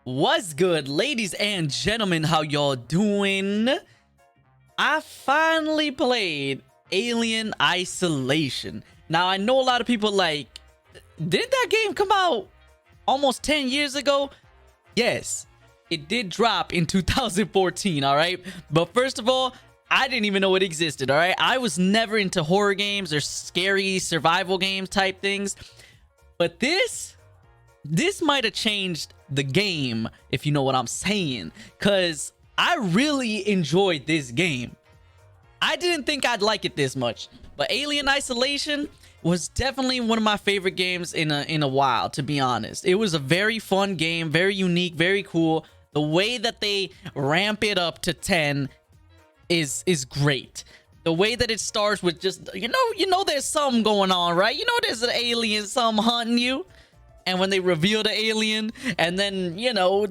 What's good, ladies and gentlemen? How y'all doing? I finally played Alien Isolation. Now, I know a lot of people like, didn't that game come out almost 10 years ago? Yes, it did drop in 2014, all right? But first of all, I didn't even know it existed, all right? I was never into horror games or scary survival games type things. But this might have changed the game, if you know what I'm saying, because I really enjoyed this game. I didn't think I'd like it this much, but Alien Isolation was definitely one of my favorite games in a while, to be honest. It was a very fun game, very unique, very cool. The way that they ramp it up to 10 is great. The way that it starts with just, you know there's something going on, right? You know there's an alien, something hunting you. And when they reveal the alien, and then,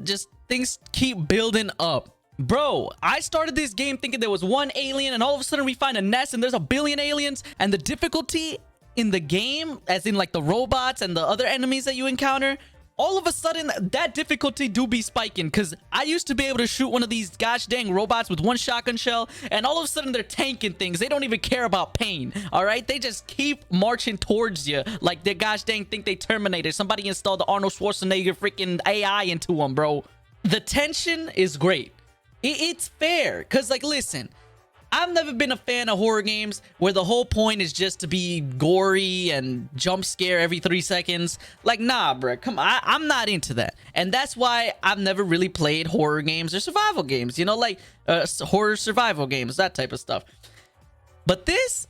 just things keep building up. Bro, I started this game thinking there was one alien, and all of a sudden we find a nest and there's a billion aliens. And the difficulty in the game, as in like the robots and the other enemies that you encounter, all of a sudden that difficulty do be spiking, because I used to be able to shoot one of these gosh dang robots with one shotgun shell, and all of a sudden they're tanking things. They don't even care about pain, all right? They just keep marching towards you like they gosh dang think they Terminator. Somebody installed the Arnold Schwarzenegger freaking AI into them, bro. The tension is great. It's fair, because like, listen, I've never been a fan of horror games where the whole point is just to be gory and jump scare every 3 seconds. Like, nah, bro, come on. I'm not into that. And that's why I've never really played horror games or survival games, like horror survival games, that type of stuff. But this,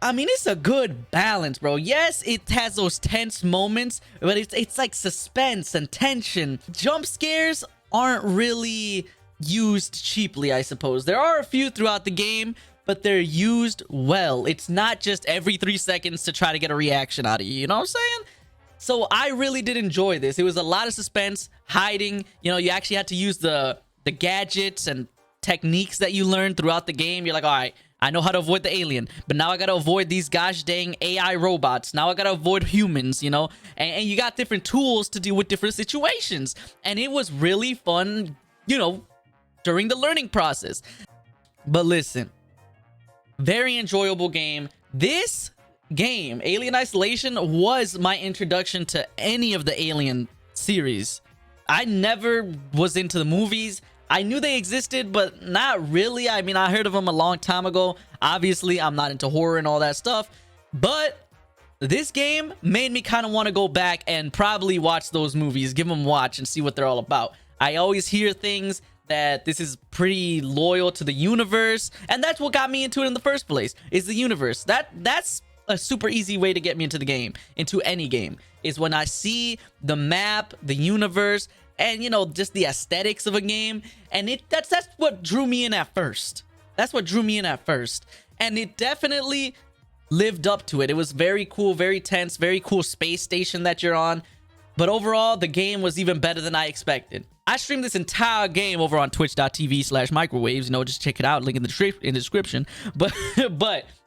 I mean, it's a good balance, bro. Yes, it has those tense moments, but it's like suspense and tension. Jump scares aren't really used cheaply, I suppose. There are a few throughout the game, but they're used well. It's not just every 3 seconds to try to get a reaction out of you. You know what I'm saying? So I really did enjoy this. It was a lot of suspense, hiding. You actually had to use the gadgets and techniques that you learned throughout the game. You're like, all right, I know how to avoid the alien, but now I gotta avoid these gosh dang AI robots. Now I gotta avoid humans, and you got different tools to deal with different situations. And it was really fun, during the learning process. But listen, very enjoyable game. This game, Alien Isolation, was my introduction to any of the Alien series. I never was into the movies. I knew they existed, but not really. I mean, I heard of them a long time ago. Obviously, I'm not into horror and all that stuff, but this game made me kind of want to go back and probably watch those movies, give them a watch and see what they're all about. I always hear things that this is pretty loyal to the universe, and that's what got me into it in the first place, is the universe. That's a super easy way to get me into the game, into any game, is when I see the map, the universe, and just the aesthetics of a game. And that's what drew me in at first. That's what drew me in at first, and it definitely lived up to it. It was very cool, very tense, very cool space station that you're on. But overall, the game was even better than I expected. I streamed this entire game over on twitch.tv/microwaves. Just check it out. Link in the description. But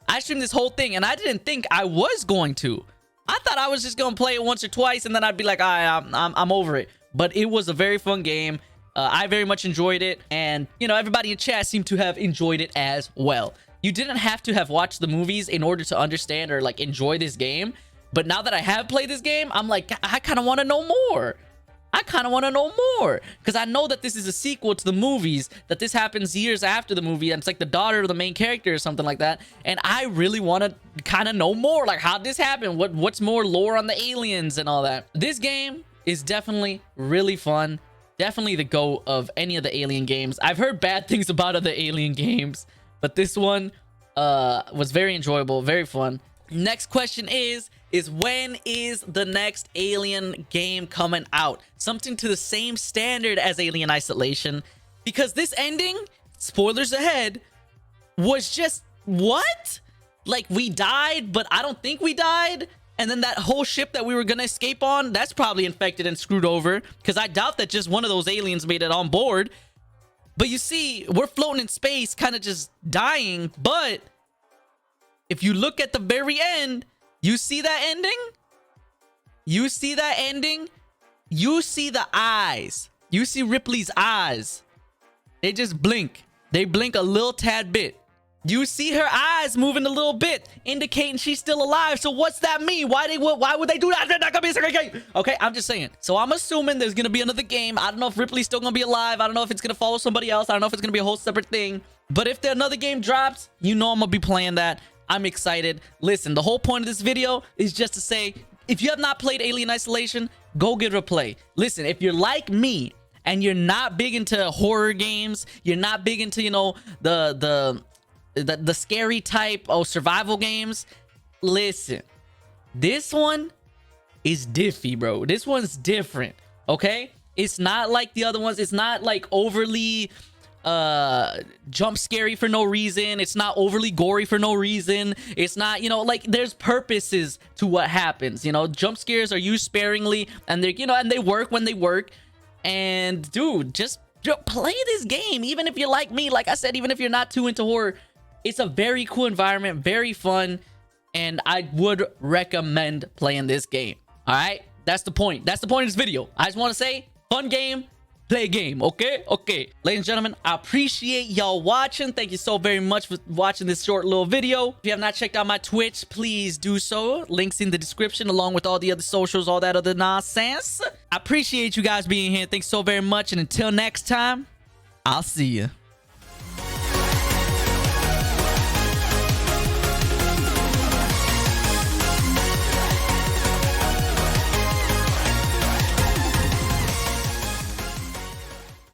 I streamed this whole thing, and I didn't think I was going to. I thought I was just going to play it once or twice, and then I'd be like, all right, I'm over it. But it was a very fun game. I very much enjoyed it. And, everybody in chat seemed to have enjoyed it as well. You didn't have to have watched the movies in order to understand or, like, enjoy this game. But now that I have played this game, I'm like, I kind of want to know more. I kind of want to know more, because I know that this is a sequel to the movies, that this happens years after the movie, and it's like the daughter of the main character or something like that. And I really want to kind of know more, like how'd this happen? What's more lore on the aliens and all that? This game is definitely really fun. Definitely the GOAT of any of the Alien games. I've heard bad things about other Alien games, but this one was very enjoyable, very fun. Next question is when is the next Alien game coming out? Something to the same standard as Alien Isolation, because this ending, spoilers ahead, was just what? Like, we died, but I don't think we died. And then that whole ship that we were gonna escape on, that's probably infected and screwed over, because I doubt that just one of those aliens made it on board. But you see, we're floating in space, kind of just dying. But if you look at the very end, you see that ending? You see that ending? You see the eyes. You see Ripley's eyes. They just blink. They blink a little tad bit. You see her eyes moving a little bit, indicating she's still alive. So what's that mean? Why would they do that? They're not gonna be a second game. Okay, I'm just saying. So I'm assuming there's gonna be another game. I don't know if Ripley's still gonna be alive. I don't know if it's gonna follow somebody else. I don't know if it's gonna be a whole separate thing. But if another game drops, you know I'm gonna be playing that. I'm excited. Listen, the whole point of this video is just to say, if you have not played Alien Isolation, go give it a play. Listen, if you're like me and you're not big into horror games, you're not big into, you know, the scary type of survival games, listen, this one is diffy, bro. This one's different. Okay, it's not like the other ones. It's not like overly jump scary for no reason. It's not overly gory for no reason. It's not, you know, like, there's purposes to what happens. You know, jump scares are used sparingly, and they're, you know, and they work when they work. And dude, just play this game. Even if you're like me, like I said, even if you're not too into horror, it's a very cool environment, very fun, and I would recommend playing this game. All right, that's the point. That's the point of this video. I just want to say, fun game, play game. Okay, ladies and gentlemen, I appreciate y'all watching. Thank you so very much for watching this short little video. If you have not checked out my Twitch, please do so. Links in the description, along with all the other socials, all that other nonsense. I appreciate you guys being here. Thanks so very much, and until next time, I'll see you.